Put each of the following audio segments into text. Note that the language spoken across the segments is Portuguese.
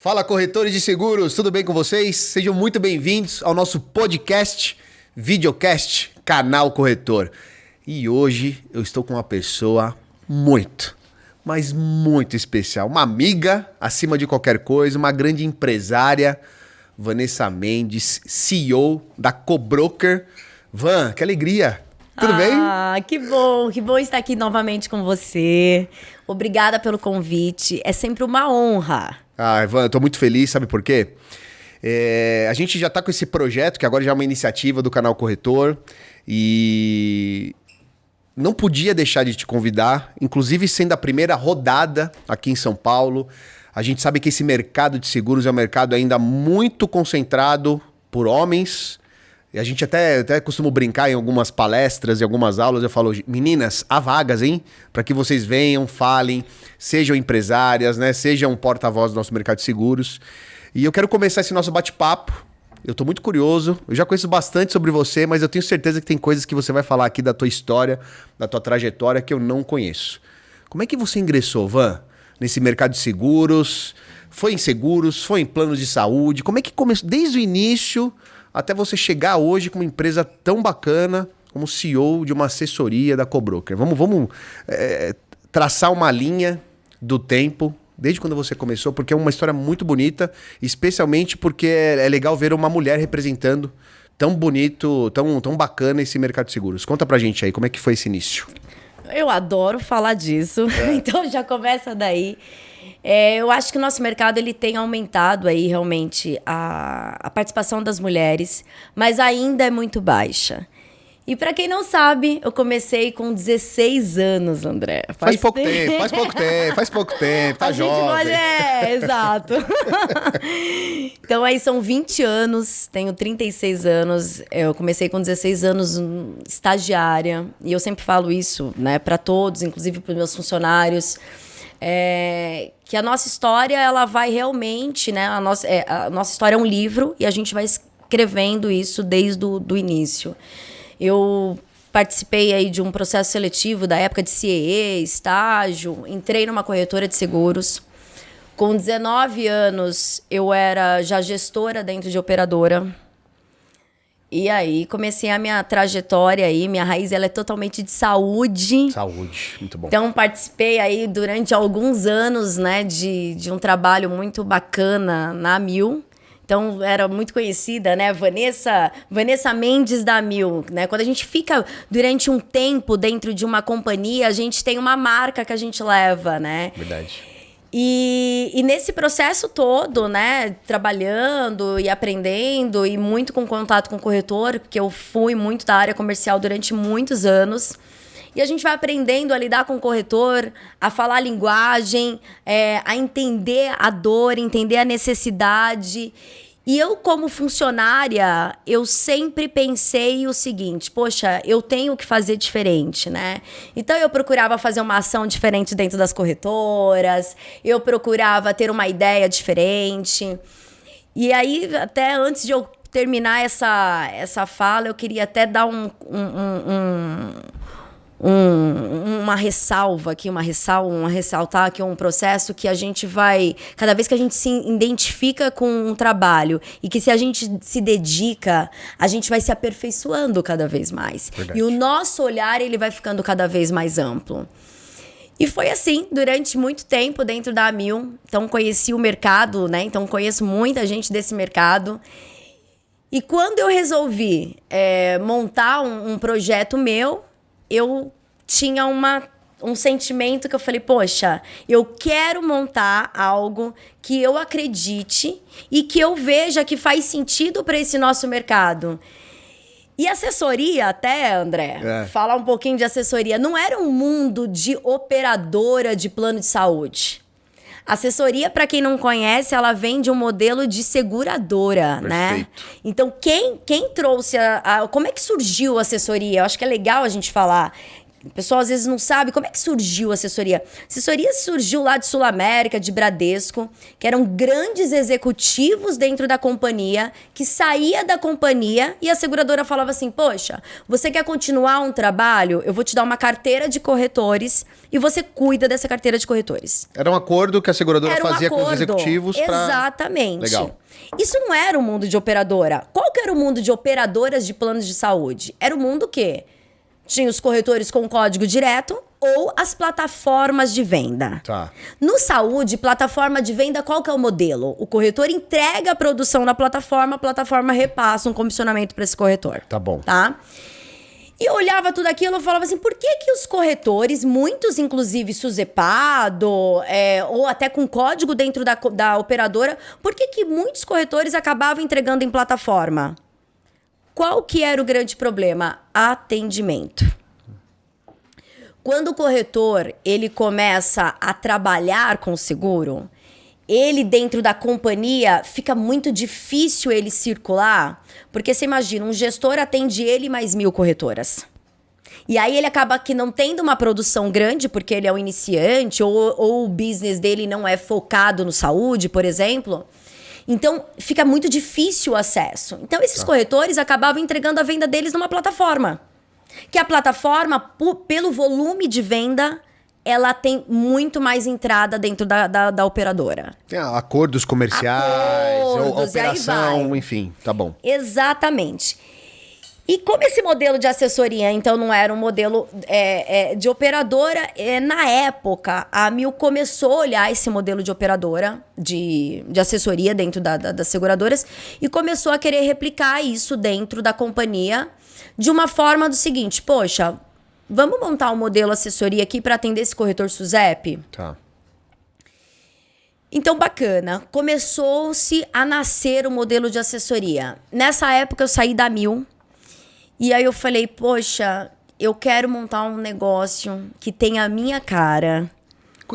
Fala, corretores de seguros, tudo bem com vocês? Sejam muito bem-vindos ao nosso podcast, videocast, Canal Corretor. E hoje eu estou com uma pessoa muito, mas muito especial. Uma amiga, acima de qualquer coisa, uma grande empresária, Vanessa Mendes, CEO da Cobroker. Van, que alegria! Tudo bem? Que bom estar aqui novamente com você. Obrigada pelo convite, é sempre uma honra. Ivan, eu tô muito feliz, sabe por quê? A gente já tá com esse projeto, que agora já é uma iniciativa do Canal Corretor, e não podia deixar de te convidar, inclusive sendo a primeira rodada aqui em São Paulo. A gente sabe que esse mercado de seguros é um mercado ainda muito concentrado por homens, e a gente até costuma brincar em algumas palestras e algumas aulas, eu falo, meninas, há vagas, hein? Para que vocês venham, falem, sejam empresárias, né? Sejam porta-voz do nosso mercado de seguros. E eu quero começar esse nosso bate-papo. Eu tô muito curioso, eu já conheço bastante sobre você, mas eu tenho certeza que tem coisas que você vai falar aqui da tua história, da tua trajetória que eu não conheço. Como é que você ingressou, Van, nesse mercado de seguros? Foi em seguros? Foi em planos de saúde? Como é que começou desde o início até você chegar hoje com uma empresa tão bacana como CEO de uma assessoria da Cobroker? Vamos traçar uma linha do tempo, desde quando você começou, porque é uma história muito bonita, especialmente porque é legal ver uma mulher representando tão bonito, tão bacana esse mercado de seguros. Conta pra gente aí, como é que foi esse início? Eu adoro falar disso, então já começa daí. Eu acho que o nosso mercado ele tem aumentado aí realmente a participação das mulheres, mas ainda é muito baixa. E para quem não sabe, eu comecei com 16 anos, André. Faz pouco tempo, tá jovem. Exato. Então aí são 20 anos, tenho 36 anos, eu comecei com 16 anos estagiária, e eu sempre falo isso, né, para todos, inclusive para os meus funcionários, que a nossa história, ela vai realmente, né, a nossa história é um livro e a gente vai escrevendo isso desde o início. Eu participei aí de um processo seletivo da época de CEE, estágio, entrei numa corretora de seguros. Com 19 anos, eu era já gestora dentro de operadora. E aí, comecei a minha trajetória aí, minha raiz ela é totalmente de saúde. Saúde, muito bom. Então, participei aí durante alguns anos, né, de um trabalho muito bacana na Amil. Então, era muito conhecida, né? Vanessa Mendes da Amil, né? Quando a gente fica durante um tempo dentro de uma companhia, a gente tem uma marca que a gente leva, né? Verdade. E nesse processo todo, né? Trabalhando e aprendendo e muito com contato com o corretor, porque eu fui muito da área comercial durante muitos anos. E a gente vai aprendendo a lidar com o corretor, a falar a linguagem, a entender a dor, entender a necessidade. E eu, como funcionária, eu sempre pensei o seguinte, poxa, eu tenho que fazer diferente, né? Então, eu procurava fazer uma ação diferente dentro das corretoras, eu procurava ter uma ideia diferente. E aí, até antes de eu terminar essa fala, eu queria até dar uma ressalva aqui, ressaltar aqui um processo que a gente vai, cada vez que a gente se identifica com um trabalho e que se a gente se dedica, a gente vai se aperfeiçoando cada vez mais. Verdade. E o nosso olhar, ele vai ficando cada vez mais amplo. E foi assim, durante muito tempo dentro da Amil. Então, conheci o mercado, né? Então, conheço muita gente desse mercado. E quando eu resolvi montar um projeto meu, eu tinha um sentimento que eu falei, poxa, eu quero montar algo que eu acredite e que eu veja que faz sentido para esse nosso mercado. E assessoria até, André, falar um pouquinho de assessoria, não era um mundo de operadora de plano de saúde. Assessoria, para quem não conhece, ela vem de um modelo de seguradora, né? Então, quem trouxe como é que surgiu a assessoria? Eu acho que é legal a gente falar. O pessoal às vezes não sabe como é que surgiu a assessoria. A assessoria surgiu lá de Sul América, de Bradesco, que eram grandes executivos dentro da companhia, que saía da companhia e a seguradora falava assim, poxa, você quer continuar um trabalho? Eu vou te dar uma carteira de corretores e você cuida dessa carteira de corretores. Era um acordo que a seguradora Era um fazia com os acordo. executivos para... Exatamente. Legal. Isso não era o mundo de operadora. Qual que era o mundo de operadoras de planos de saúde? Era o mundo que tinha os corretores com código direto ou as plataformas de venda. Tá. No saúde, plataforma de venda, qual que é o modelo? O corretor entrega a produção na plataforma, a plataforma repassa um comissionamento para esse corretor. Tá bom. Tá? E eu olhava tudo aquilo e falava assim, por que que os corretores, muitos inclusive SUSEPADO, ou até com código dentro da operadora, por que que muitos corretores acabavam entregando em plataforma? Qual que era o grande problema? Atendimento. Quando o corretor ele começa a trabalhar com o seguro, ele dentro da companhia fica muito difícil ele circular, porque você imagina, um gestor atende ele mais 1000 corretoras. E aí ele acaba que não tendo uma produção grande, porque ele é um iniciante, ou o business dele não é focado no saúde, por exemplo. Então, fica muito difícil o acesso. Então, esses corretores acabavam entregando a venda deles numa plataforma. Que a plataforma, pelo volume de venda, ela tem muito mais entrada dentro da operadora. Tem acordos comerciais, Acordos, operação, enfim, tá bom. Exatamente. E como esse modelo de assessoria, então, não era um modelo de operadora, na época, a Amil começou a olhar esse modelo de operadora, de assessoria dentro das seguradoras, e começou a querer replicar isso dentro da companhia, de uma forma do seguinte, poxa, vamos montar um modelo assessoria aqui para atender esse corretor SUSEP? Tá. Então, bacana. Começou-se a nascer o modelo de assessoria. Nessa época, eu saí da Amil. E aí eu falei, poxa, eu quero montar um negócio que tenha a minha cara.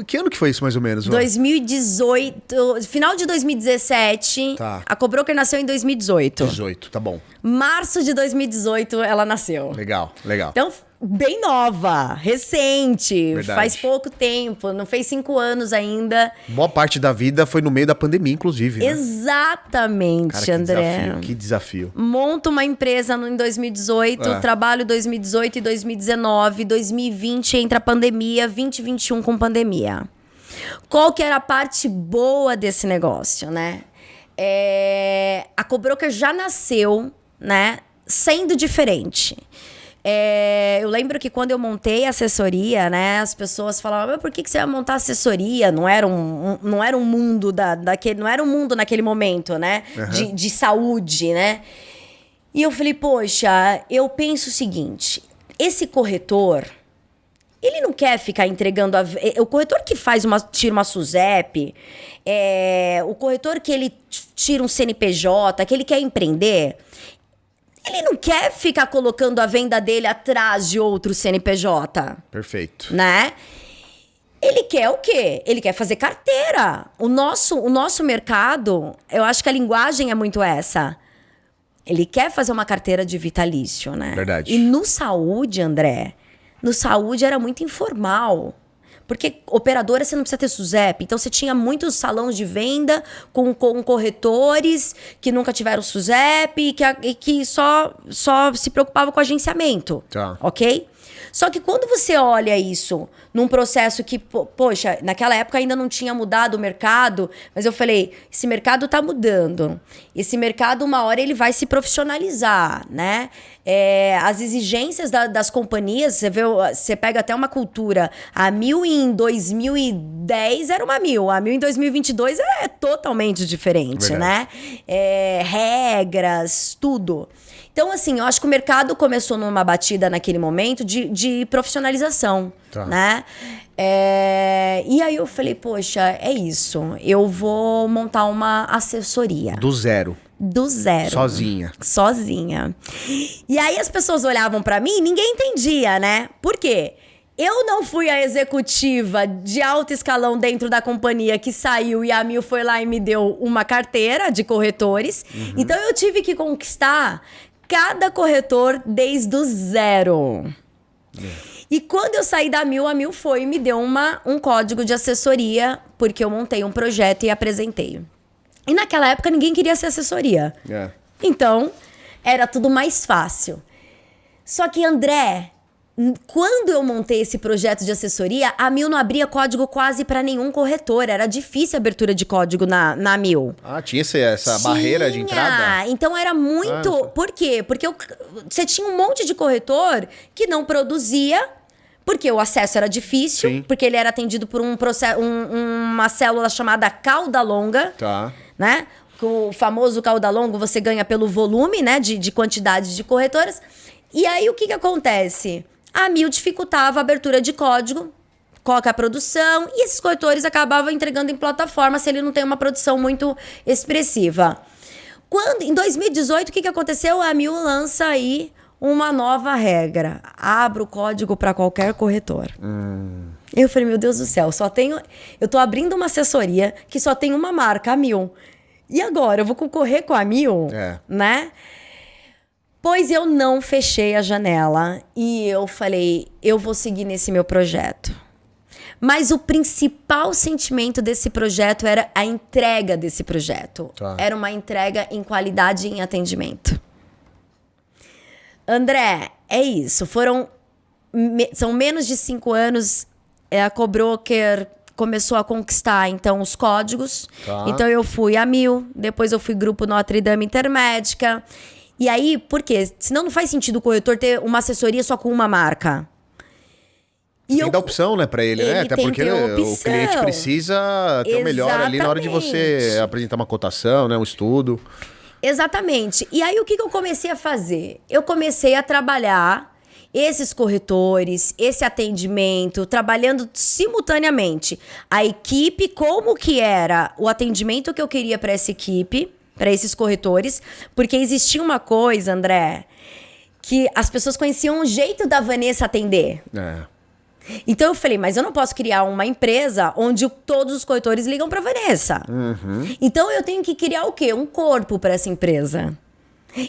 Que ano que foi isso, mais ou menos? 2018, final de 2017. Tá. A Cobroker nasceu em 2018. 18, tá bom. Março de 2018 ela nasceu. Legal, legal. Então, bem nova, recente, Verdade. faz pouco tempo, não fez 5 anos ainda. Boa parte da vida foi no meio da pandemia, inclusive, né? Exatamente, Cara, que André. desafio, que desafio. Monto uma empresa em 2018, trabalho 2018 e 2019, 2020 entra a pandemia, 2021 com pandemia. Qual que era a parte boa desse negócio, né? A Cobroker já nasceu, né, sendo diferente. Eu lembro que quando eu montei a assessoria, né, as pessoas falavam, mas por que você vai montar assessoria? Não era um mundo não era um mundo naquele momento, né? Uhum. De saúde, né? E eu falei, poxa, eu penso o seguinte, esse corretor, ele não quer ficar entregando o corretor que tira uma SUSEP, o corretor que ele tira um CNPJ, que ele quer empreender, ele não quer ficar colocando a venda dele atrás de outro CNPJ. Perfeito. Né? Ele quer o quê? Ele quer fazer carteira. O nosso mercado, eu acho que a linguagem é muito essa. Ele quer fazer uma carteira de vitalício, né? Verdade. E no saúde, André, no saúde era muito informal. Porque operadora você não precisa ter SUSEP. Então você tinha muitos salões de venda com corretores que nunca tiveram SUSEP e que só se preocupavam com agenciamento. Tá. Ok? Só que quando você olha isso num processo que, poxa, naquela época ainda não tinha mudado o mercado, mas eu falei, esse mercado tá mudando. Esse mercado, uma hora, ele vai se profissionalizar, né? As exigências das companhias, você pega até uma cultura. A Amil em 2010 era uma Amil. A Amil em 2022 é totalmente diferente, Verdade. né? Regras, tudo. Então, assim, eu acho que o mercado começou numa batida naquele momento de profissionalização, Tá. né? E aí eu falei, poxa, é isso. Eu vou montar uma assessoria. Do zero. Do zero. Sozinha. E aí as pessoas olhavam pra mim e ninguém entendia, né? Por quê? Eu não fui a executiva de alto escalão dentro da companhia que saiu e a Amil foi lá e me deu uma carteira de corretores. Uhum. Então eu tive que conquistar cada corretor desde o zero. E quando eu saí da Mil, a Mil foi e me deu um código de assessoria, porque eu montei um projeto e apresentei. E naquela época ninguém queria ser assessoria. Então, era tudo mais fácil. Só que, André, quando eu montei esse projeto de assessoria, a Mil não abria código quase para nenhum corretor. Era difícil a abertura de código na Mil. Tinha essa barreira de entrada? Então era muito... Por quê? Porque você tinha um monte de corretor que não produzia, porque o acesso era difícil, Sim. porque ele era atendido por uma célula chamada cauda longa, né? O famoso cauda longo você ganha pelo volume, né? De quantidade de corretoras. E aí, o que acontece? A Mil dificultava a abertura de código, coloca a produção, e esses corretores acabavam entregando em plataforma se ele não tem uma produção muito expressiva. Em 2018, o que aconteceu? A Mil lança aí uma nova regra. Abra o código para qualquer corretor. Eu falei, meu Deus do céu, eu tô abrindo uma assessoria que só tem uma marca, a Mil. E agora? Eu vou concorrer com a Mil? Né? Pois eu não fechei a janela e eu falei, eu vou seguir nesse meu projeto. Mas o principal sentimento desse projeto era a entrega desse projeto. Era uma entrega em qualidade e em atendimento. André, é isso. São menos de 5 anos, a Cobroker começou a conquistar, então, os códigos. Então, eu fui a Mil, depois eu fui Grupo Notre Dame Intermédica. E aí, por quê? Senão não faz sentido o corretor ter uma assessoria só com uma marca. Tem da opção, né, pra ele, né? Até porque o cliente precisa ter o melhor ali na hora de você apresentar uma cotação, né? Um estudo. Exatamente. E aí, o que eu comecei a fazer? Eu comecei a trabalhar esses corretores, esse atendimento, trabalhando simultaneamente. A equipe, como que era o atendimento que eu queria para essa equipe, para esses corretores, porque existia uma coisa, André, que as pessoas conheciam o jeito da Vanessa atender. Então eu falei, mas eu não posso criar uma empresa onde todos os corretores ligam para Vanessa. Então eu tenho que criar o quê? Um corpo para essa empresa.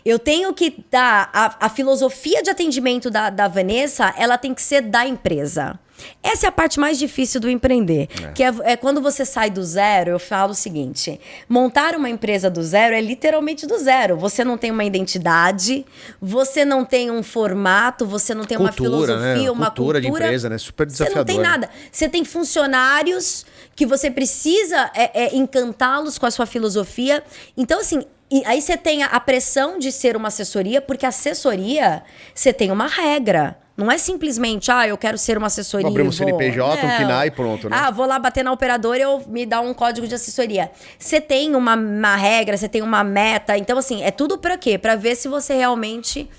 Eu tenho que dar a filosofia de atendimento da Vanessa, ela tem que ser da empresa. Essa é a parte mais difícil do empreender. Que é quando você sai do zero, eu falo o seguinte: montar uma empresa do zero é literalmente do zero. Você não tem uma identidade, você não tem um formato, você não tem uma filosofia, uma cultura de empresa, né? Super desafiador. Você não tem nada. Você tem funcionários que você precisa encantá-los com a sua filosofia. Então, assim, e aí você tem a pressão de ser uma assessoria, porque assessoria, você tem uma regra. Não é simplesmente, eu quero ser uma assessoria. Abrir um CNPJ, um KNAI e pronto, né? Vou lá bater na operadora e me dá um código de assessoria. Você tem uma regra, você tem uma meta. Então, assim, é tudo pra quê? Pra ver se você realmente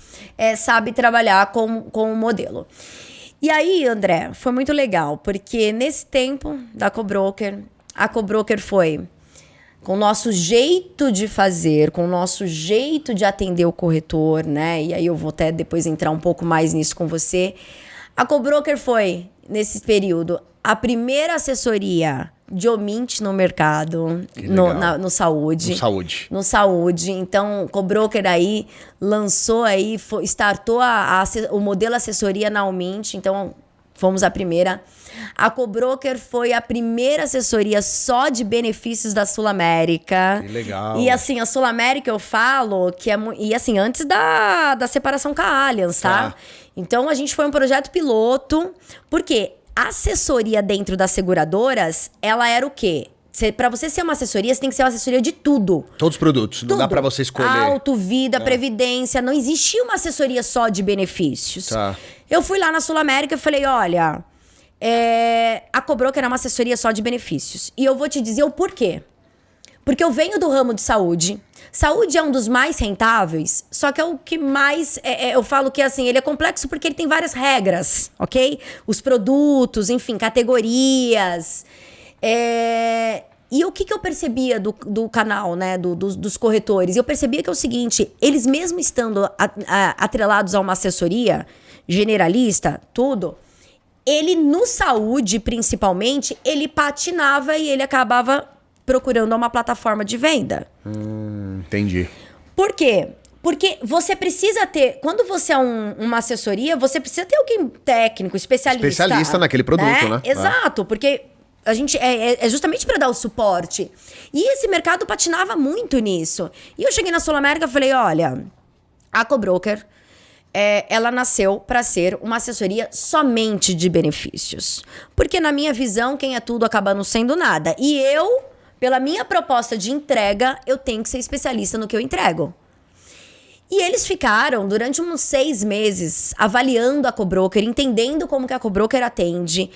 sabe trabalhar com o modelo. E aí, André, foi muito legal, porque nesse tempo da Cobroker, a Cobroker foi com o nosso jeito de fazer, com o nosso jeito de atender o corretor, né? E aí eu vou até depois entrar um pouco mais nisso com você. A Cobroker foi, nesse período, a primeira assessoria de Omint no mercado, no saúde. No saúde. No saúde. Então, Cobroker aí lançou aí, startou o modelo assessoria na Omint, então fomos a primeira. A Cobroker foi a primeira assessoria só de benefícios da Sul América. Que legal. E assim, a Sul América eu falo que e assim, antes da separação com a Allianz, tá? Então a gente foi um projeto piloto, porque a assessoria dentro das seguradoras, ela era o quê? Pra você ser uma assessoria, você tem que ser uma assessoria de tudo. Todos os produtos, não dá pra você escolher. Auto, vida, previdência, não existia uma assessoria só de benefícios. Eu fui lá na Sul América e falei, olha, a Cobroker era uma assessoria só de benefícios. E eu vou te dizer o porquê. Porque eu venho do ramo de saúde. Saúde é um dos mais rentáveis, só que é o que mais... eu falo que assim, ele é complexo porque ele tem várias regras, ok? Os produtos, enfim, categorias. E o que eu percebia do canal, né, dos corretores? Eu percebia que é o seguinte, eles mesmo estando atrelados a uma assessoria generalista, tudo, ele no saúde, principalmente, ele patinava e ele acabava procurando uma plataforma de venda. Entendi. Por quê? Porque você precisa ter... Quando você é uma assessoria, você precisa ter alguém técnico, especialista. Especialista naquele produto, né? Exato, porque a gente é justamente para dar o suporte. E esse mercado patinava muito nisso. E eu cheguei na Sul América e falei, olha, a Cobroker, ela nasceu para ser uma assessoria somente de benefícios. Porque na minha visão, quem é tudo acaba não sendo nada. E eu, pela minha proposta de entrega, eu tenho que ser especialista no que eu entrego. E eles ficaram, durante uns 6 meses, avaliando a Cobroker, entendendo como que a Cobroker atende,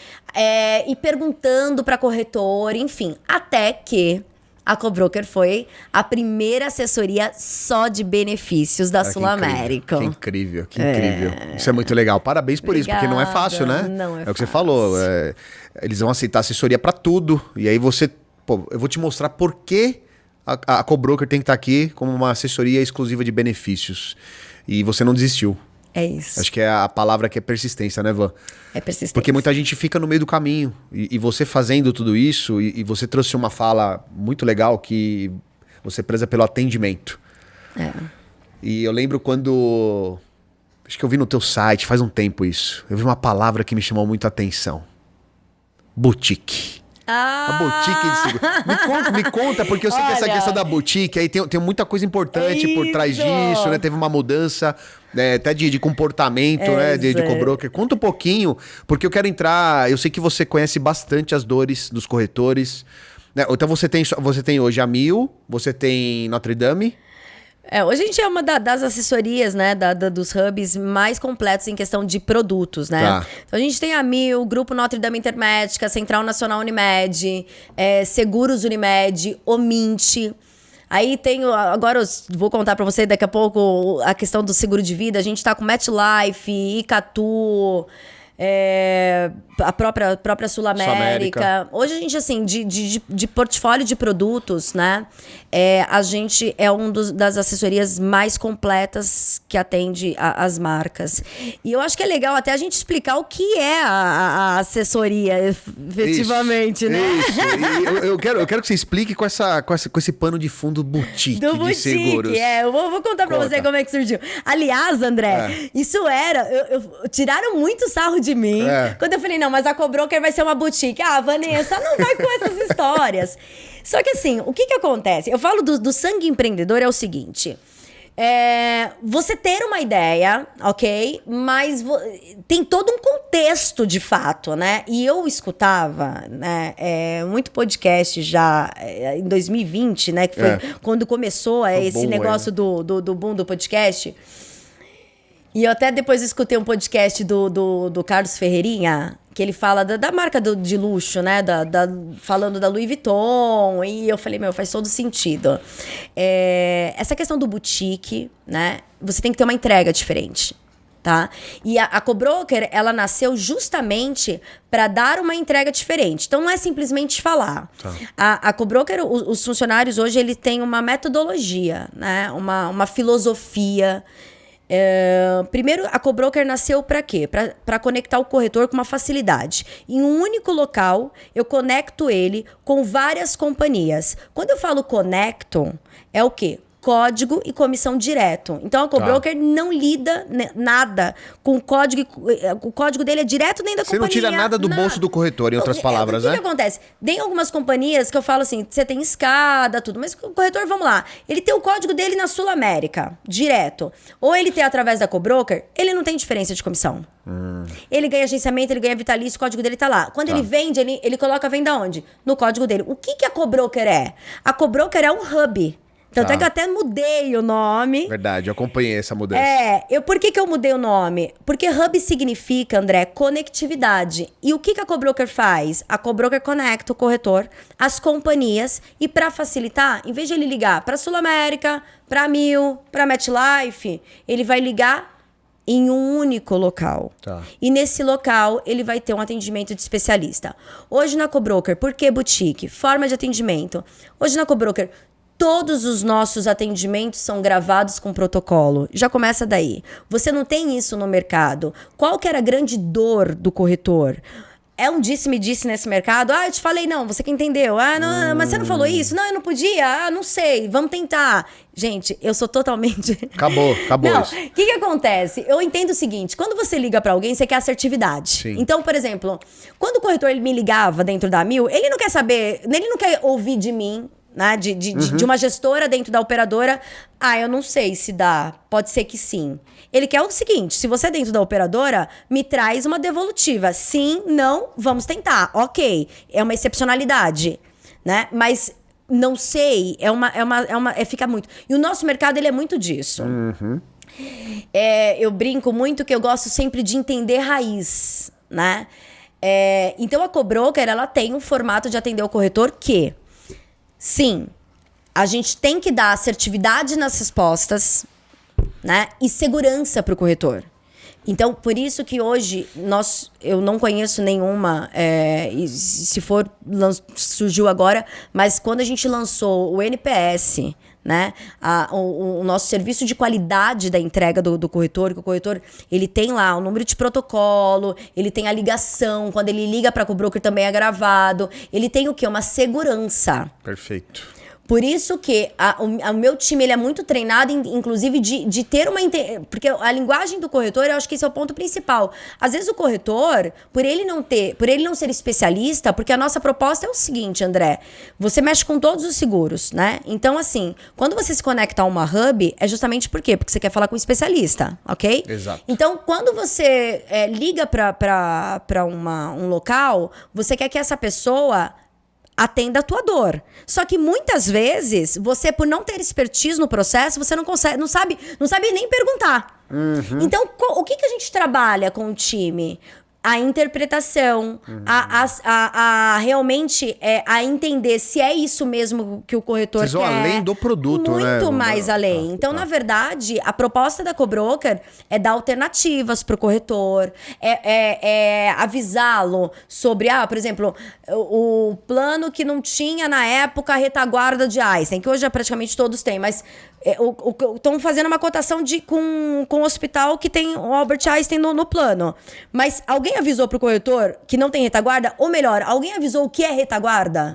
e perguntando para corretor, enfim. Até que a Cobroker foi a primeira assessoria só de benefícios da Sul América. Que incrível, que incrível. Isso é muito legal. Parabéns por isso, porque não é fácil, né? Não é o que você falou. Eles vão aceitar assessoria para tudo. E aí você... Pô, eu vou te mostrar por que a Cobroker tem que estar aqui como uma assessoria exclusiva de benefícios. E você não desistiu. É isso. Acho que é a palavra que é persistência, né, Van? É persistência. Porque muita gente fica no meio do caminho. E você fazendo tudo isso, e você trouxe uma fala muito legal que você preza pelo atendimento. E eu lembro quando... Acho que eu vi no teu site, faz um tempo isso. Eu vi uma palavra que me chamou muito a atenção. Boutique. A boutique de seguro. Me conta, porque eu sei que essa questão da boutique, aí tem muita coisa importante por trás disso, né? Teve uma mudança, até de comportamento, né? De Cobroker. Conta um pouquinho, porque eu quero entrar... Eu sei que você conhece bastante as dores dos corretores. Né? Então você tem hoje a Mil, você tem Notre Dame... Hoje a gente é uma das assessorias, né, dos hubs mais completos em questão de produtos, né? Tá. Então a gente tem a Mil, Grupo Notre Dame Intermédica, Central Nacional Unimed, Seguros Unimed, Omint. Aí tem, agora eu vou contar pra você daqui a pouco a questão do seguro de vida. A gente tá com MetLife, Icatu... a própria Sul América. Hoje a gente, assim, de portfólio de produtos, né? A gente é das assessorias mais completas que atende as marcas. E eu acho que é legal até a gente explicar o que é a assessoria, efetivamente, isso, né? Isso. E eu quero que você explique com esse pano de fundo boutique de seguros. Eu vou contar pra você como é que surgiu. Aliás, André, isso era... tiraram muito sarro de mim. Quando eu falei, não, mas a Cobroker vai ser uma boutique. Ah, Vanessa, não vai com essas histórias. Só que assim, o que acontece? Eu falo do sangue empreendedor é o seguinte... você ter uma ideia, ok? Mas tem todo um contexto de fato, né? E eu escutava, né, muito podcast já em 2020, né? Que foi quando começou esse negócio do boom do podcast. E eu até depois escutei um podcast do Carlos Ferreirinha, que ele fala da marca de luxo, né? Falando da Louis Vuitton. E eu falei, faz todo sentido. Essa questão do boutique, né? Você tem que ter uma entrega diferente, tá? E a Cobroker, ela nasceu justamente para dar uma entrega diferente. Então, não é simplesmente falar. Tá. A Cobroker, os funcionários hoje, eles têm uma metodologia, né? Uma filosofia. Primeiro, a Cobroker nasceu para quê? Para conectar o corretor com uma facilidade. Em um único local, eu conecto ele com várias companhias. Quando eu falo conecto, é o quê? Código e comissão direto. Então, a Cobroker não lida nada com o código. O código dele é direto dentro da companhia. Você não tira nada do bolso do corretor, em outras palavras, né? O que acontece? Tem algumas companhias que eu falo assim, você tem escada, tudo. Mas o corretor, vamos lá, ele tem o código dele na Sul América, direto. Ou ele tem através da Cobroker, ele não tem diferença de comissão. Ele ganha agenciamento, ele ganha vitalício, o código dele tá lá. Quando ele vende, ele coloca a venda onde? No código dele. O que a Cobroker é? A Cobroker é um hub. Tanto é que eu até mudei o nome. Verdade, eu acompanhei essa mudança. Por que eu mudei o nome? Porque hub significa, André, conectividade. E o que a Cobroker faz? A Cobroker conecta o corretor às companhias e para facilitar, em vez de ele ligar para Sul América, para Mil, para MetLife, ele vai ligar em um único local. Tá. E nesse local, ele vai ter um atendimento de especialista. Hoje na Cobroker, por que boutique? Forma de atendimento. Hoje na Cobroker, todos os nossos atendimentos são gravados com protocolo. Já começa daí. Você não tem isso no mercado. Qual que era a grande dor do corretor? é um disse-me-disse nesse mercado. Eu te falei, não, você que entendeu. Não, mas você não falou isso? Não, eu não podia. Não sei, vamos tentar. Gente, eu sou totalmente... Acabou Não, isso. o que acontece? Eu entendo o seguinte, quando você liga pra alguém, você quer assertividade. Sim. Então, por exemplo, quando o corretor ele me ligava dentro da Mil, ele não quer saber, ele não quer ouvir de mim, né, de uma gestora dentro da operadora, eu não sei se dá, pode ser que sim. Ele quer o seguinte, se você é dentro da operadora, me traz uma devolutiva. Sim, não, vamos tentar. Ok, é uma excepcionalidade, né? Mas não sei, fica muito. E o nosso mercado, ele é muito disso. Eu brinco muito que eu gosto sempre de entender raiz, né? Então a Cobroker, ela tem um formato de atender o corretor que... Sim, a gente tem que dar assertividade nas respostas, né? E segurança para o corretor. Então, por isso que hoje eu não conheço nenhuma, e se for, surgiu agora, mas quando a gente lançou o NPS, né? O nosso serviço de qualidade da entrega do corretor, que o corretor ele tem lá o número de protocolo, ele tem a ligação, quando ele liga para o broker também é gravado, ele tem o quê? Uma segurança. Perfeito. Por isso que o meu time ele é muito treinado, inclusive, de ter uma... Porque a linguagem do corretor, eu acho que esse é o ponto principal. Às vezes o corretor, por ele não ser especialista, porque a nossa proposta é o seguinte, André, você mexe com todos os seguros, né? Então, assim, quando você se conecta a uma hub, é justamente por quê? Porque você quer falar com um especialista, ok? Exato. Então, quando você liga para um local, você quer que essa pessoa... atenda a tua dor. Só que muitas vezes, você, por não ter expertise no processo, você não sabe nem perguntar. Então, o que a gente trabalha com o time? A interpretação, realmente a entender se é isso mesmo que o corretor Vocês vão quer. além do produto, né? Muito mais além. Então, na verdade, a proposta da Cobroker é dar alternativas para o corretor, avisá-lo sobre, por exemplo, o plano que não tinha na época a retaguarda de Einstein, que hoje praticamente todos têm, mas estão fazendo uma cotação com o hospital que tem o Albert Einstein no plano. Mas alguém avisou pro corretor que não tem retaguarda? Ou melhor, alguém avisou o que é retaguarda?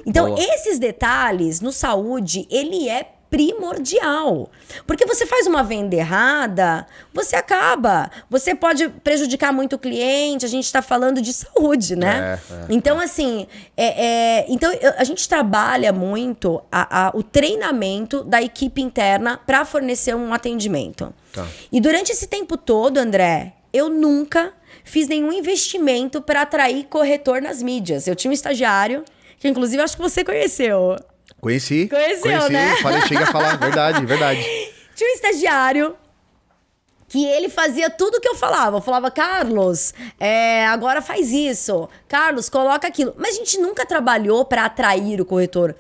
Então, boa. esses detalhes no saúde, ele é primordial. Porque você faz uma venda errada, você acaba. Você pode prejudicar muito o cliente, a gente está falando de saúde, né? Então, assim, a gente trabalha muito o treinamento da equipe interna para fornecer um atendimento. Tá. E durante esse tempo todo, André, eu nunca fiz nenhum investimento para atrair corretor nas mídias. Eu tinha um estagiário, que inclusive acho que você conheceu. Conheci, né? Cheguei a falar, verdade. Tinha um estagiário que ele fazia tudo que eu falava. Eu falava, Carlos, agora faz isso. Carlos, coloca aquilo. Mas a gente nunca trabalhou para atrair o corretor.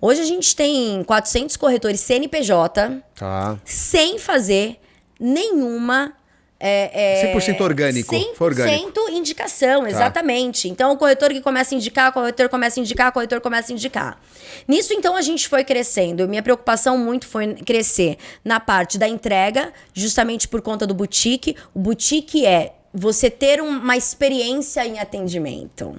Hoje a gente tem 400 corretores CNPJ, sem fazer nenhuma... 100% orgânico. 100% indicação, exatamente. Então, o corretor que começa a indicar, o corretor começa a indicar, o corretor começa a indicar. Nisso, então, a gente foi crescendo. Minha preocupação muito foi crescer na parte da entrega, justamente por conta do boutique. O boutique é você ter uma experiência em atendimento.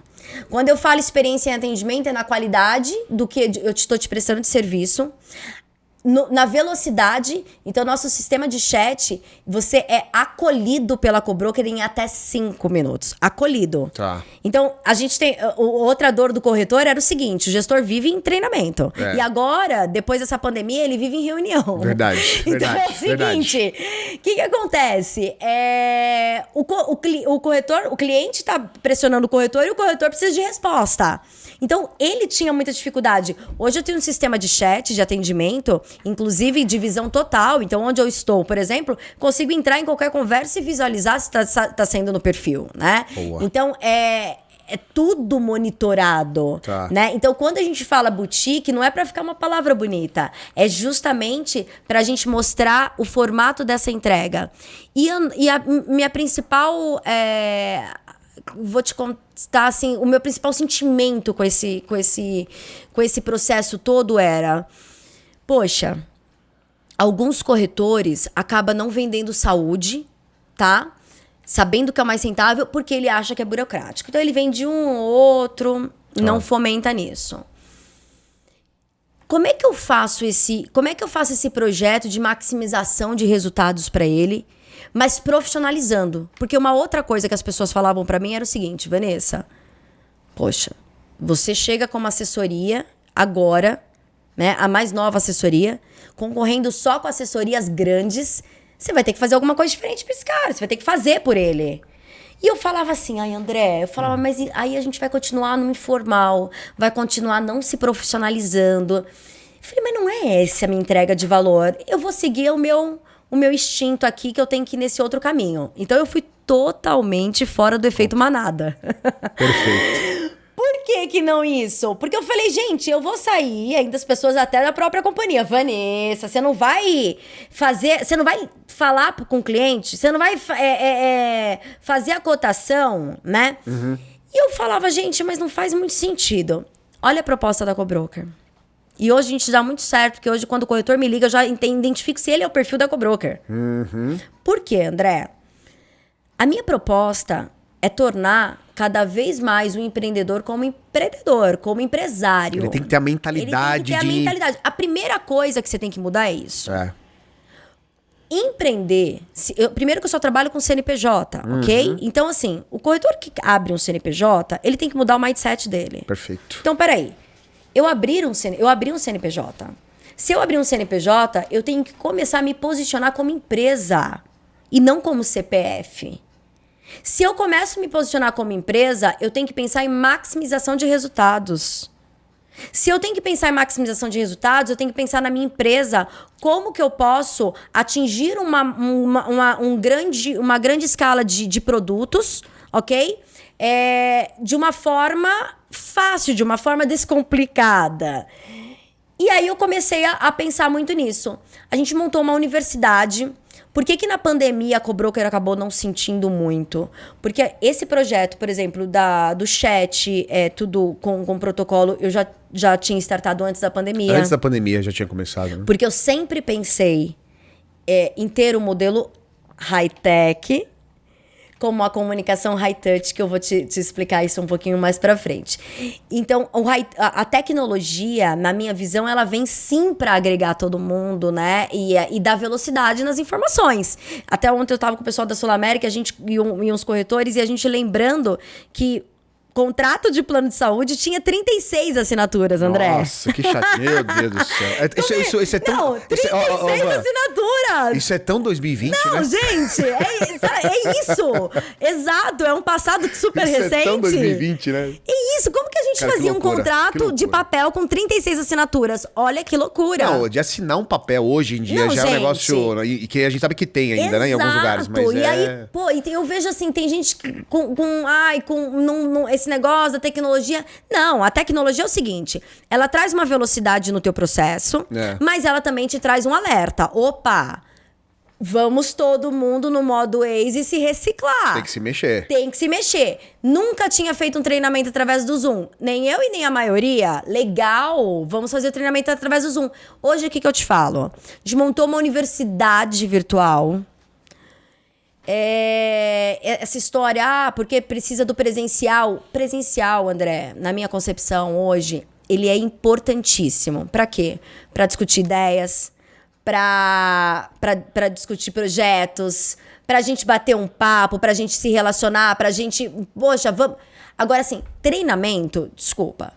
Quando eu falo experiência em atendimento, é na qualidade do que eu estou te prestando de serviço, na velocidade. Então, nosso sistema de chat, você é acolhido pela Cobroker em até 5 minutos. Acolhido. Tá. Então, a gente tem... Outra dor do corretor era o seguinte, o gestor vive em treinamento. E agora, depois dessa pandemia, ele vive em reunião. Verdade. Então, é o seguinte, o que acontece? O corretor, o cliente tá pressionando o corretor e o corretor precisa de resposta. Então, ele tinha muita dificuldade. Hoje eu tenho um sistema de chat, de atendimento, inclusive divisão total. Então, onde eu estou, por exemplo, consigo entrar em qualquer conversa e visualizar se tá saindo no perfil, né? Boa. Então, é tudo monitorado, né? Então, quando a gente fala boutique, não é para ficar uma palavra bonita. É justamente para a gente mostrar o formato dessa entrega. E a minha principal... vou te contar, assim, o meu principal sentimento com esse processo todo era... Poxa, alguns corretores acabam não vendendo saúde, tá? sabendo que é o mais rentável, porque ele acha que é burocrático. Então ele vende um ou outro, não fomenta nisso. Como é que eu faço esse projeto de maximização de resultados para ele, mas profissionalizando? Porque uma outra coisa que as pessoas falavam para mim era o seguinte: Vanessa, poxa, você chega com uma assessoria agora, né, a mais nova assessoria, concorrendo só com assessorias grandes, você vai ter que fazer alguma coisa diferente para esse cara, você vai ter que fazer por ele. E eu falava assim, André, mas aí a gente vai continuar no informal, vai continuar não se profissionalizando. Eu falei, mas não é essa a minha entrega de valor. Eu vou seguir o meu instinto aqui, que eu tenho que ir nesse outro caminho. Então eu fui totalmente fora do efeito manada. Perfeito. Por que não isso? Porque eu falei, gente, eu vou sair, ainda as pessoas até da própria companhia. Vanessa, você não vai falar com o cliente, você não vai fazer a cotação, né? Uhum. E eu falava, gente, mas não faz muito sentido. Olha a proposta da Cobroker. E hoje a gente dá muito certo, porque hoje quando o corretor me liga, eu já identifico se ele é o perfil da Cobroker. Uhum. Por quê, André? A minha proposta é tornar cada vez mais o empreendedor como empreendedor, como empresário. Ele tem que ter a mentalidade A primeira coisa que você tem que mudar é isso. É. Empreender... primeiro que eu só trabalho com CNPJ, ok? Então, assim, o corretor que abre um CNPJ, ele tem que mudar o mindset dele. Perfeito. Então, peraí. Eu abri um CNPJ. Se eu abrir um CNPJ, eu tenho que começar a me posicionar como empresa e não como CPF. Se eu começo a me posicionar como empresa, eu tenho que pensar em maximização de resultados. Se eu tenho que pensar em maximização de resultados, eu tenho que pensar na minha empresa. Como que eu posso atingir uma grande escala de produtos, ok? De uma forma fácil, de uma forma descomplicada. E aí eu comecei a pensar muito nisso. A gente montou uma universidade. Por que na pandemia a Cobroker acabou não sentindo muito? Porque esse projeto, por exemplo, do chat, tudo com protocolo, eu já tinha startado antes da pandemia. Antes da pandemia já tinha começado, né? Porque eu sempre pensei em ter um modelo high-tech, como a comunicação high-touch, que eu vou te explicar isso um pouquinho mais pra frente. Então, a tecnologia, na minha visão, ela vem sim pra agregar todo mundo, né? E dar velocidade nas informações. Até ontem eu tava com o pessoal da Sul América, a gente e uns corretores, e a gente lembrando que contrato de plano de saúde tinha 36 assinaturas, André. Nossa, que chato. Meu Deus do céu. Isso é tão... Não, 36 assinaturas! Isso é tão 2020, não, né? Gente, é isso. Exato, é um passado super recente. É tão 2020, né? É isso, como que a gente fazia um contrato de papel com 36 assinaturas? Olha que loucura. Não, de assinar um papel hoje em dia já é um negócio... E que a gente sabe que tem ainda, né? Em alguns lugares, mas e aí, eu vejo assim, tem gente que esse negócio da tecnologia... Não, a tecnologia é o seguinte, ela traz uma velocidade no teu processo, mas ela também te traz um alerta. Opa! Vamos todo mundo no modo Waze se reciclar. Tem que se mexer. Tem que se mexer. Nunca tinha feito um treinamento através do Zoom. Nem eu e nem a maioria. Legal, vamos fazer o treinamento através do Zoom. Hoje, o que eu te falo? A gente montou uma universidade virtual. Essa história, porque precisa do presencial. Presencial, André, na minha concepção hoje, ele é importantíssimo. Pra quê? Pra discutir ideias, pra discutir projetos, pra gente bater um papo, pra gente se relacionar, pra gente... Poxa, vamos... Agora, assim, treinamento, desculpa.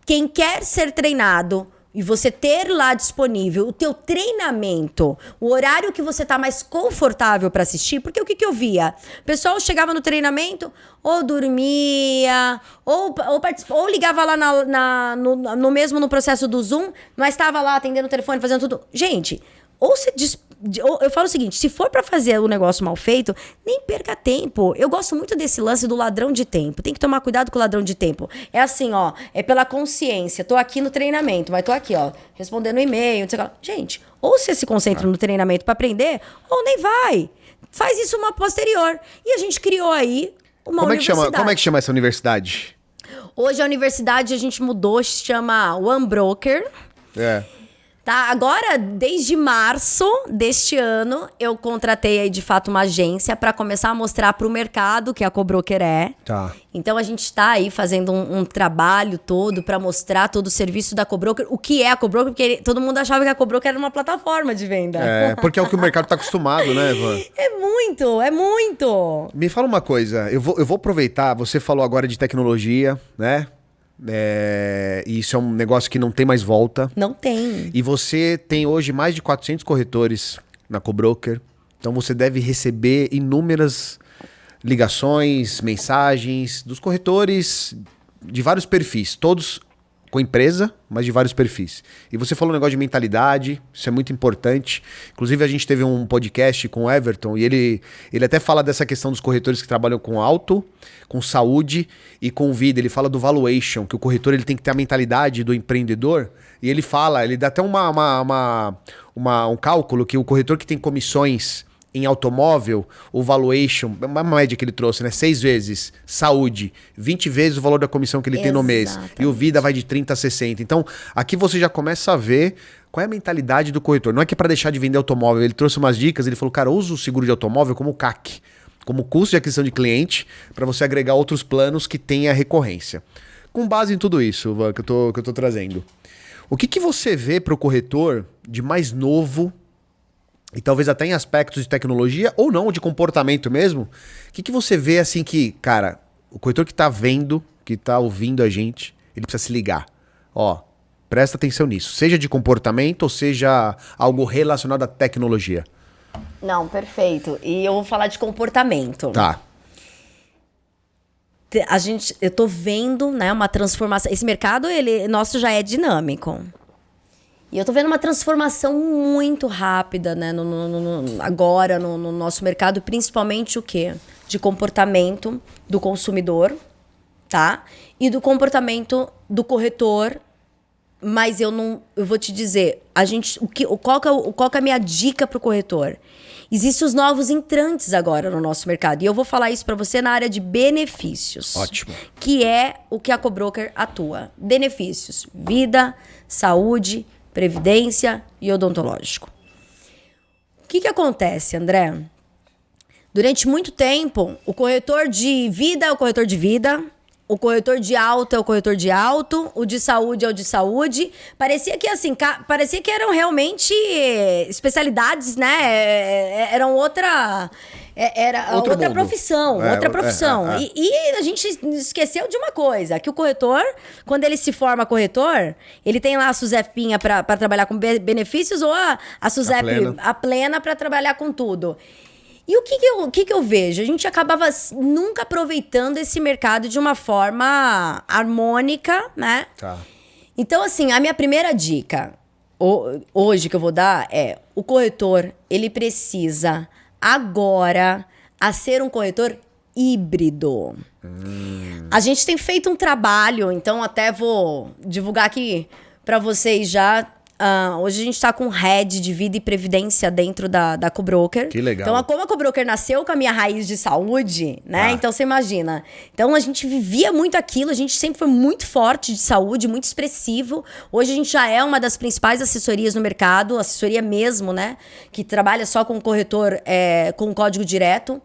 Quem quer ser treinado e você ter lá disponível o teu treinamento, o horário que você tá mais confortável pra assistir, porque o que eu via? O pessoal chegava no treinamento, ou dormia, ou ligava lá no processo do Zoom, mas estava lá atendendo o telefone, fazendo tudo. Gente, eu falo o seguinte, se for pra fazer o negócio mal feito, nem perca tempo. Eu gosto muito desse lance do ladrão de tempo. Tem que tomar cuidado com o ladrão de tempo. É assim, ó, é pela consciência. Tô aqui no treinamento, mas tô aqui, ó, respondendo e-mail, não sei o que. Gente, ou você se concentra no treinamento pra aprender, ou nem vai. Faz isso uma posterior. E a gente criou aí uma universidade. Como é que chama essa universidade? Hoje a universidade a gente mudou, chama One Broker. Tá, agora, desde março deste ano, eu contratei aí, de fato, uma agência para começar a mostrar para o mercado que a Cobroker é. Tá. Então, a gente está aí fazendo um trabalho todo para mostrar todo o serviço da Cobroker. O que é a Cobroker? Porque todo mundo achava que a Cobroker era uma plataforma de venda. Porque é o que o mercado tá acostumado, né, Van? É muito. Me fala uma coisa, eu vou aproveitar, você falou agora de tecnologia, né? E isso é um negócio que não tem mais volta. Não tem. E você tem hoje mais de 400 corretores na Cobroker. Então você deve receber inúmeras ligações, mensagens dos corretores de vários perfis. Todos com empresa, mas de vários perfis. E você falou um negócio de mentalidade, isso é muito importante. Inclusive a gente teve um podcast com o Everton e ele até fala dessa questão dos corretores que trabalham com auto, com saúde e com vida. Ele fala do valuation, que o corretor ele tem que ter a mentalidade do empreendedor. E ele dá até um cálculo que o corretor que tem comissões em automóvel, o valuation, uma média que ele trouxe, né? 6 vezes saúde, 20 vezes o valor da comissão que ele tem no mês. E o vida vai de 30 a 60. Então, aqui você já começa a ver qual é a mentalidade do corretor. Não é que é para deixar de vender automóvel. Ele trouxe umas dicas, ele falou, cara, usa o seguro de automóvel como CAC, como custo de aquisição de cliente, para você agregar outros planos que tenha recorrência. Com base em tudo isso, Van, que eu tô trazendo. O que você vê para o corretor de mais novo, e talvez até em aspectos de tecnologia, ou não, de comportamento mesmo, o que você vê assim que, cara, o corretor que tá vendo, que tá ouvindo a gente, ele precisa se ligar. Ó, presta atenção nisso. Seja de comportamento ou seja algo relacionado à tecnologia. Não, perfeito. E eu vou falar de comportamento. Tá. Eu tô vendo, né, uma transformação. Esse mercado, nosso já é dinâmico. E eu tô vendo uma transformação muito rápida, né, agora no nosso mercado, principalmente o quê? De comportamento do consumidor, tá? E do comportamento do corretor. Mas eu vou te dizer, qual que é a minha dica pro corretor? Existem os novos entrantes agora no nosso mercado. E eu vou falar isso para você na área de benefícios. Ótimo. Que é o que a Cobroker atua. Benefícios, vida, saúde, previdência e odontológico. O que acontece, André? Durante muito tempo, o corretor de vida é o corretor de vida, o corretor de auto é o corretor de auto, o de saúde é o de saúde. Parecia que eram realmente especialidades, né? Eram outra profissão. E a gente esqueceu de uma coisa, que o corretor, quando ele se forma corretor, ele tem lá a Suzepinha para trabalhar com benefícios ou a Suzep, a plena para trabalhar com tudo. E o que eu vejo? A gente acabava nunca aproveitando esse mercado de uma forma harmônica, né? Tá. Então, assim, a minha primeira dica hoje que eu vou dar é: o corretor, ele precisa agora a ser um corretor híbrido. A gente tem feito um trabalho, então até vou divulgar aqui para vocês já. Hoje a gente tá com head de vida e previdência dentro da Cobroker. Que legal. Então, como a Cobroker nasceu com a minha raiz de saúde, né? Então, você imagina. Então, a gente vivia muito aquilo, a gente sempre foi muito forte de saúde, muito expressivo. Hoje a gente já é uma das principais assessorias no mercado, assessoria mesmo, né? Que trabalha só com corretor com código direto.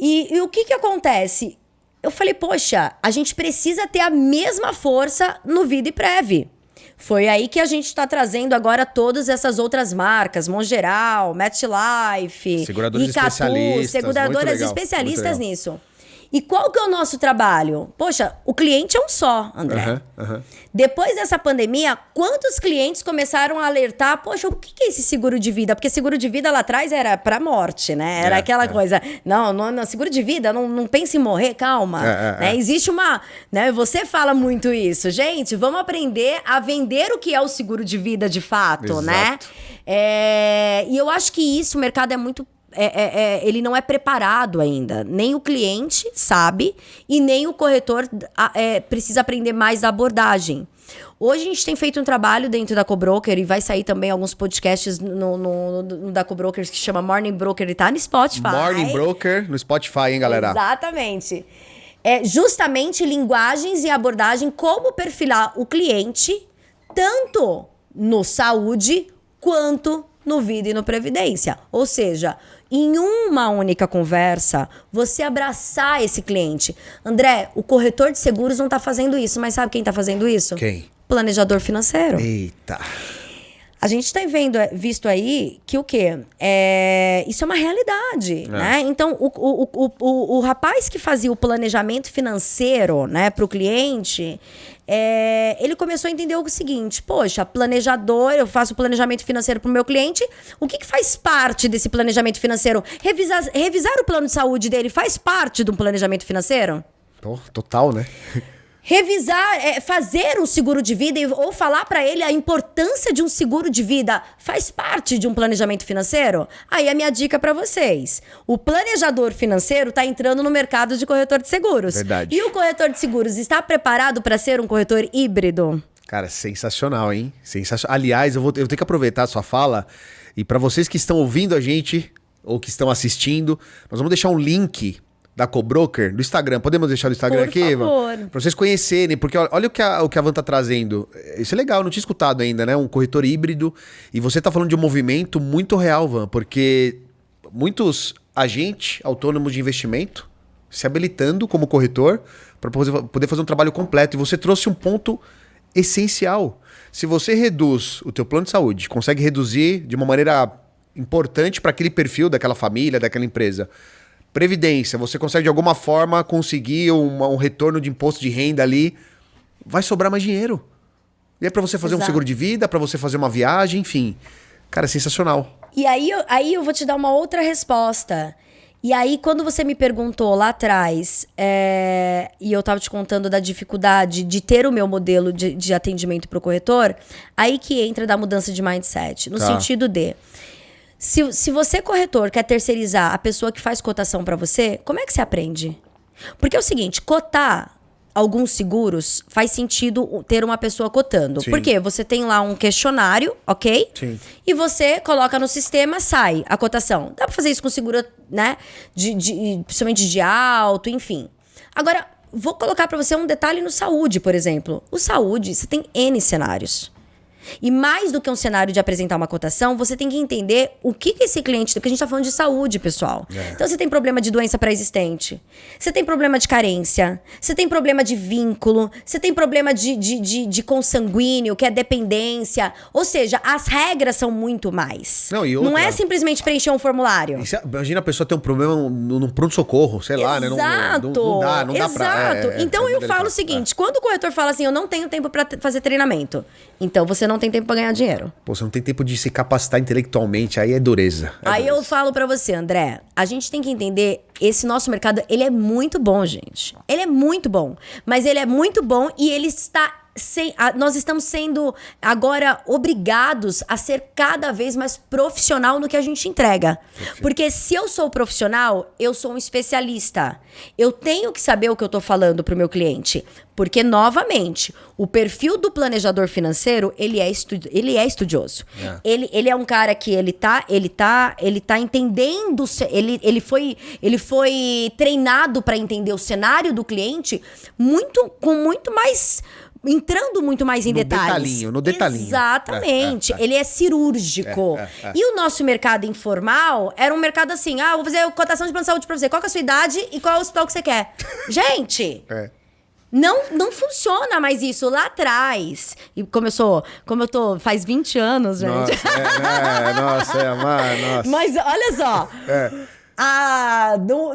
E o que acontece? Eu falei, poxa, a gente precisa ter a mesma força no Vida e Prev. Foi aí que a gente está trazendo agora todas essas outras marcas, Mongeral, MetLife, seguradoras Icatu, especialistas, seguradoras especialistas nisso. E qual que é o nosso trabalho? Poxa, o cliente é um só, André. Depois dessa pandemia, quantos clientes começaram a alertar? Poxa, o que é esse seguro de vida? Porque seguro de vida lá atrás era pra morte, né? Era aquela coisa, não, seguro de vida, não pense em morrer, calma. Né? Existe uma... Né? Você fala muito isso. Gente, vamos aprender a vender o que é o seguro de vida de fato, exato, né? E eu acho que isso, o mercado é muito... ele não é preparado ainda. Nem o cliente sabe e nem o corretor precisa aprender mais da abordagem. Hoje a gente tem feito um trabalho dentro da Cobroker e vai sair também alguns podcasts no da Cobroker que chama Morning Broker e tá no Spotify. Morning Broker no Spotify, hein, galera? Exatamente. Justamente linguagens e abordagem, como perfilar o cliente, tanto no saúde quanto no vida e no previdência. Ou seja, em uma única conversa, você abraçar esse cliente. André, o corretor de seguros não está fazendo isso, mas sabe quem está fazendo isso? Quem? Planejador financeiro. Eita. A gente tem visto aí que o quê? Isso é uma realidade, né? Então, o rapaz que fazia o planejamento financeiro, né, para o cliente, ele começou a entender o seguinte: poxa, planejador, eu faço o planejamento financeiro para o meu cliente, o que faz parte desse planejamento financeiro? Revisar o plano de saúde dele faz parte de um planejamento financeiro? Total, né? Revisar, fazer um seguro de vida ou falar para ele a importância de um seguro de vida faz parte de um planejamento financeiro? Aí a minha dica para vocês: o planejador financeiro está entrando no mercado de corretor de seguros. Verdade. E o corretor de seguros está preparado para ser um corretor híbrido? Cara, sensacional, hein? Sensacional. Aliás, eu tenho que aproveitar a sua fala e para vocês que estão ouvindo a gente ou que estão assistindo, nós vamos deixar um link da Cobroker, do Instagram. Podemos deixar no Instagram aqui, Ivan? Por favor. Pra vocês conhecerem, porque olha o que a Van tá trazendo. Isso é legal, eu não tinha escutado ainda, né? Um corretor híbrido. E você tá falando de um movimento muito real, Van, porque muitos agentes autônomos de investimento se habilitando como corretor para poder fazer um trabalho completo. E você trouxe um ponto essencial. Se você reduz o teu plano de saúde, consegue reduzir de uma maneira importante para aquele perfil daquela família, daquela empresa, previdência, você consegue de alguma forma conseguir um retorno de imposto de renda ali, vai sobrar mais dinheiro. E é para você fazer um seguro de vida, para você fazer uma viagem, enfim. Cara, é sensacional. E aí eu vou te dar uma outra resposta. E aí, quando você me perguntou lá atrás, e eu tava te contando da dificuldade de ter o meu modelo de atendimento pro corretor, aí que entra da mudança de mindset. No sentido de... Se você, corretor, quer terceirizar a pessoa que faz cotação para você, como é que você aprende? Porque é o seguinte, cotar alguns seguros faz sentido ter uma pessoa cotando. Sim. Por quê? Você tem lá um questionário, ok? Sim. E você coloca no sistema, sai a cotação. Dá para fazer isso com seguro, né? Principalmente de alto, enfim. Agora, vou colocar para você um detalhe no saúde, por exemplo. O saúde, você tem N cenários. E mais do que um cenário de apresentar uma cotação, você tem que entender o que esse cliente... Porque a gente tá falando de saúde, pessoal. Então, você tem problema de doença pré-existente. Você tem problema de carência. Você tem problema de vínculo. Você tem problema de consanguíneo, que é dependência. Ou seja, as regras são muito mais. Não é simplesmente preencher um formulário. Imagina a pessoa ter um problema num pronto-socorro, sei lá, né? Exato. Não dá pra... Então, eu falo o seguinte. Quando o corretor fala assim, eu não tenho tempo pra fazer treinamento. Então, você não tem tempo pra ganhar dinheiro. Pô, você não tem tempo de se capacitar intelectualmente, aí é dureza. Eu falo pra você, André, a gente tem que entender, esse nosso mercado, ele é muito bom, gente. Ele é muito bom. Mas ele é muito bom e ele está... nós estamos sendo agora obrigados a ser cada vez mais profissional no que a gente entrega. Perfeito. Porque se eu sou profissional, eu sou um especialista. Eu tenho que saber o que eu tô falando pro meu cliente. Porque, novamente, o perfil do planejador financeiro, ele é estudioso. Ele é um cara que ele tá entendendo, ele foi treinado para entender o cenário do cliente com muito mais... entrando muito mais em detalhes. No detalhinho. Exatamente. Ele é cirúrgico. E o nosso mercado informal era um mercado assim, vou fazer cotação de plano de saúde pra você. Qual que é a sua idade e qual é o hospital que você quer? Gente... Não funciona mais isso. Lá atrás, e como eu tô faz 20 anos, gente. Nossa. Mas olha só.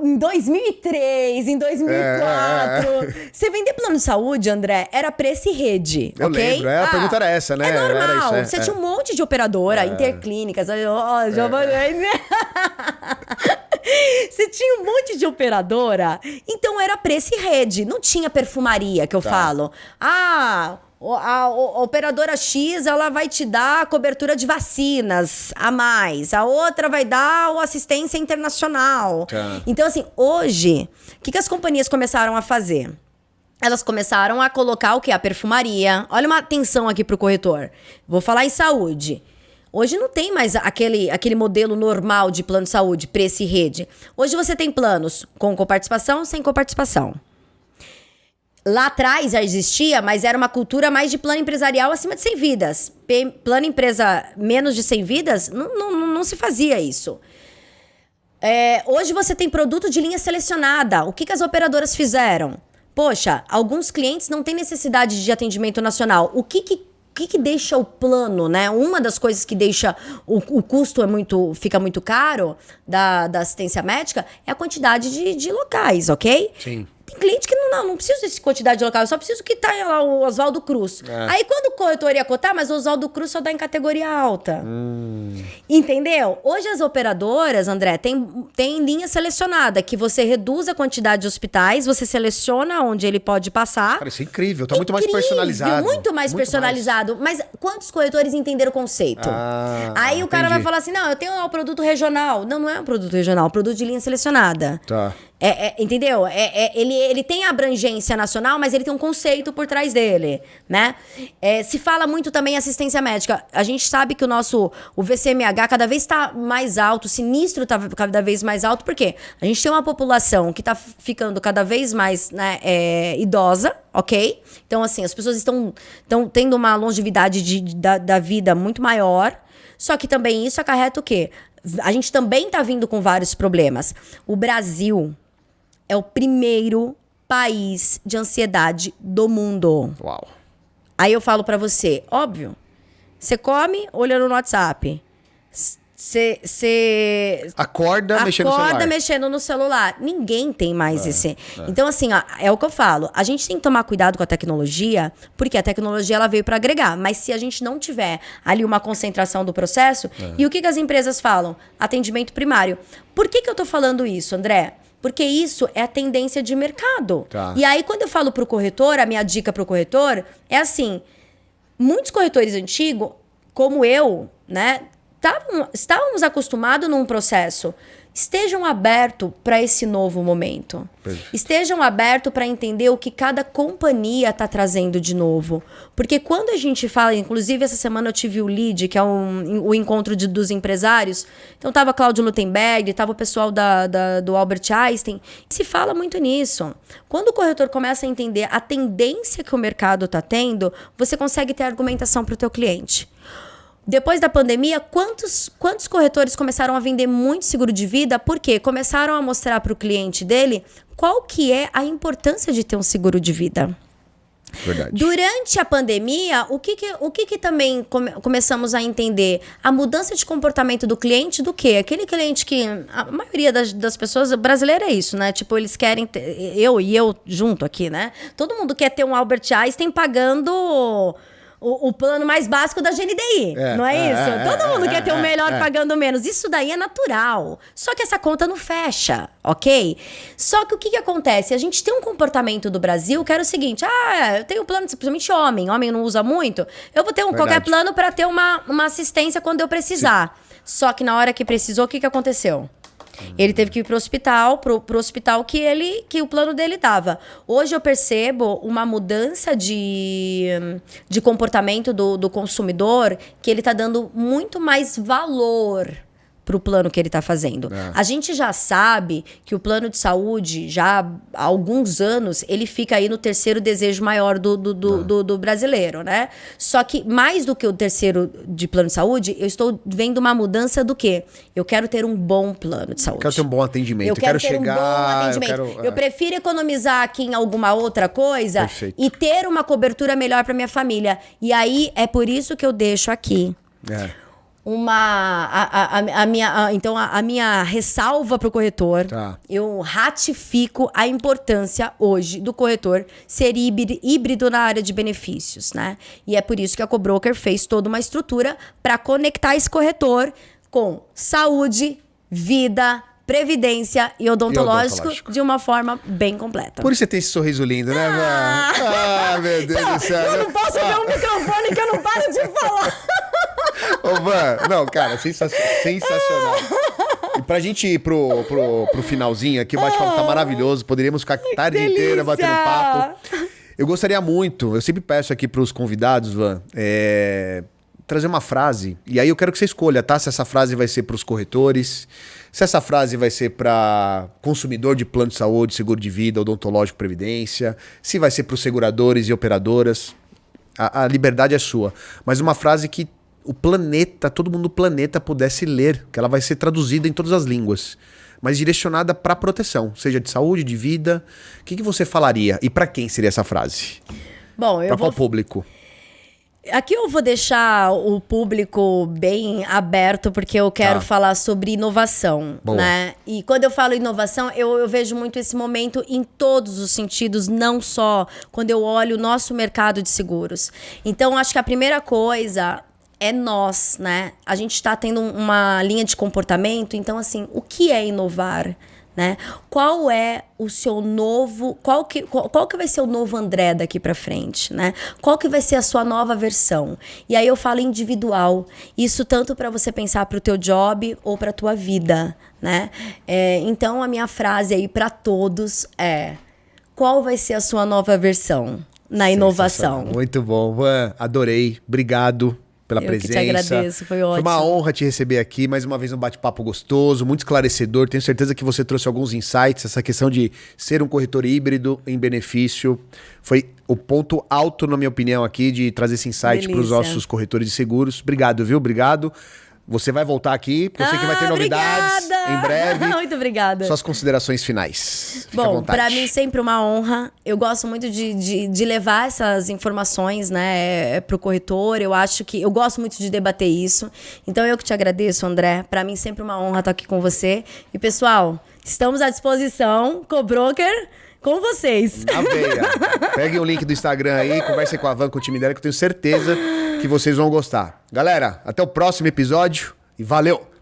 Em 2003, em 2004, você vender plano de saúde, André, era preço e rede, eu lembro, a pergunta era essa, né? É normal, era isso, você tinha um monte de operadora, interclínicas, você tinha um monte de operadora, então era preço e rede, não tinha perfumaria, que eu falo. A operadora X, ela vai te dar a cobertura de vacinas a mais. A outra vai dar a assistência internacional. Então, assim, hoje, o que as companhias começaram a fazer? Elas começaram a colocar o quê? A perfumaria. Olha uma atenção aqui pro corretor. Vou falar em saúde. Hoje não tem mais aquele modelo normal de plano de saúde, preço e rede. Hoje você tem planos com coparticipação, sem coparticipação. Lá atrás já existia, mas era uma cultura mais de plano empresarial acima de 100 vidas. Plano empresa menos de 100 vidas, não se fazia isso. Hoje você tem produto de linha selecionada. O que as operadoras fizeram? Poxa, alguns clientes não têm necessidade de atendimento nacional. O que deixa o plano, né? Uma das coisas que deixa o custo fica muito caro da assistência médica é a quantidade de locais, ok? Sim. Tem cliente que não precisa dessa quantidade de local, eu só preciso que tá lá o Oswaldo Cruz. Aí quando o corretor ia cotar, mas o Oswaldo Cruz só dá em categoria alta. Entendeu? Hoje as operadoras, André, tem linha selecionada, que você reduz a quantidade de hospitais, você seleciona onde ele pode passar. Cara, isso é incrível, tá muito mais personalizado. Muito mais personalizado. Mas quantos corretores entenderam o conceito? Aí o cara vai falar assim, não, eu tenho lá o produto regional. Não é um produto regional, é um produto de linha selecionada. Tá. Entendeu? Ele tem abrangência nacional, mas ele tem um conceito por trás dele, né? Se fala muito também assistência médica. A gente sabe que o VCMH cada vez está mais alto, o sinistro está cada vez mais alto, porque a gente tem uma população que está ficando cada vez mais, né, idosa, ok? Então, assim, as pessoas estão tendo uma longevidade da vida muito maior, só que também isso acarreta o quê? A gente também está vindo com vários problemas. O Brasil é o primeiro país de ansiedade do mundo. Uau. Aí eu falo pra você, óbvio, você come olhando no WhatsApp. Você acorda mexendo no celular. Ninguém tem mais esse. Então, assim, ó, é o que eu falo. A gente tem que tomar cuidado com a tecnologia, porque a tecnologia ela veio para agregar. Mas se a gente não tiver ali uma concentração do processo, e o que as empresas falam? Atendimento primário. Por que eu tô falando isso, André? Porque isso é a tendência de mercado. Tá. E aí, quando eu falo pro corretor, a minha dica pro corretor é assim: muitos corretores antigos, como eu, né? Estávamos acostumados num processo. Estejam abertos para esse novo momento. Perfeito. Estejam abertos para entender o que cada companhia está trazendo de novo. Porque quando a gente fala, inclusive essa semana eu tive o LEAD, que é o encontro dos empresários. Então estava Cláudio Lutemberg, estava o pessoal do Albert Einstein. E se fala muito nisso. Quando o corretor começa a entender a tendência que o mercado está tendo, você consegue ter argumentação para o teu cliente. Depois da pandemia, quantos corretores começaram a vender muito seguro de vida? Porque começaram a mostrar para o cliente dele qual que é a importância de ter um seguro de vida. Verdade. Durante a pandemia, o que também começamos a entender? A mudança de comportamento do cliente do quê? Aquele cliente que... A maioria das pessoas brasileiras é isso, né? Tipo, eles querem... Eu junto aqui, né? Todo mundo quer ter um Albert Einstein pagando... O plano mais básico da GNDI, não é isso? Todo mundo quer ter o melhor pagando menos. Isso daí é natural. Só que essa conta não fecha, ok? Só que o que acontece? A gente tem um comportamento do Brasil que era o seguinte: eu tenho plano, principalmente homem não usa muito. Eu vou ter qualquer plano para ter uma assistência quando eu precisar. Sim. Só que na hora que precisou, o que aconteceu? Ele teve que ir pro hospital que o plano dele dava. Hoje eu percebo uma mudança de comportamento do consumidor, que ele tá dando muito mais valor pro plano que ele tá fazendo. A gente já sabe que o plano de saúde, já há alguns anos, ele fica aí no terceiro desejo maior do brasileiro, né? Só que mais do que o terceiro de plano de saúde, eu estou vendo uma mudança do quê? Eu quero ter um bom plano de saúde. Eu quero ter um bom atendimento. Eu quero chegar... um bom atendimento. Eu prefiro economizar aqui em alguma outra coisa. Perfeito. E ter uma cobertura melhor para minha família. E aí, é por isso que eu deixo aqui... a minha ressalva para o corretor, eu ratifico a importância hoje do corretor ser híbrido na área de benefícios, né? E é por isso que a Cobroker fez toda uma estrutura para conectar esse corretor com saúde, vida, previdência e odontológico de uma forma bem completa. Por isso você tem esse sorriso lindo, né, Van? Meu Deus do céu. Eu não posso ver um microfone que eu não paro de falar. Ô, Van, não, cara, sensacional. E pra gente ir pro finalzinho aqui, o bate-papo tá maravilhoso. Poderíamos ficar a tarde inteira batendo papo. Eu gostaria muito, eu sempre peço aqui pros convidados, Van, trazer uma frase. E aí eu quero que você escolha, tá? Se essa frase vai ser pros corretores, Se essa frase vai ser para consumidor de plano de saúde, seguro de vida, odontológico, previdência, se vai ser para os seguradores e operadoras, a liberdade é sua. Mas uma frase que o planeta, todo mundo do planeta pudesse ler, que ela vai ser traduzida em todas as línguas, mas direcionada para proteção, seja de saúde, de vida. O que você falaria? E para quem seria essa frase? Bom, Para qual público? Aqui eu vou deixar o público bem aberto, porque eu quero falar sobre inovação, né? E quando eu falo inovação, eu vejo muito esse momento em todos os sentidos, não só quando eu olho o nosso mercado de seguros. Então, acho que a primeira coisa é nós, né? A gente está tendo uma linha de comportamento, então, assim, o que é inovar? Né? Qual é o seu novo... Qual que vai ser o novo André daqui pra frente, né? Qual que vai ser a sua nova versão? E aí eu falo individual. Isso tanto para você pensar pro teu job ou pra tua vida, né? Então a minha frase aí para todos é: qual vai ser a sua nova versão na inovação? Muito bom, Van. Adorei. Obrigado pela presença. Eu que te agradeço, foi ótimo. Foi uma honra te receber aqui, mais uma vez um bate-papo gostoso, muito esclarecedor. Tenho certeza que você trouxe alguns insights. Essa questão de ser um corretor híbrido em benefício foi o ponto alto, na minha opinião, aqui, de trazer esse insight para os nossos corretores de seguros. Obrigado, viu? Obrigado. Você vai voltar aqui, porque eu sei que vai ter novidades em breve. Muito obrigada. Suas considerações finais. Fique à Bom, vontade. para mim sempre uma honra. Eu gosto muito de levar essas informações, né, pro corretor. Eu acho que eu gosto muito de debater isso. Então eu que te agradeço, André. Para mim sempre uma honra estar aqui com você. E pessoal, estamos à disposição, Cobroker, com vocês. Na veia. Peguem o link do Instagram aí, conversem com a Van, com o time dela, que eu tenho certeza que vocês vão gostar. Galera, até o próximo episódio e valeu!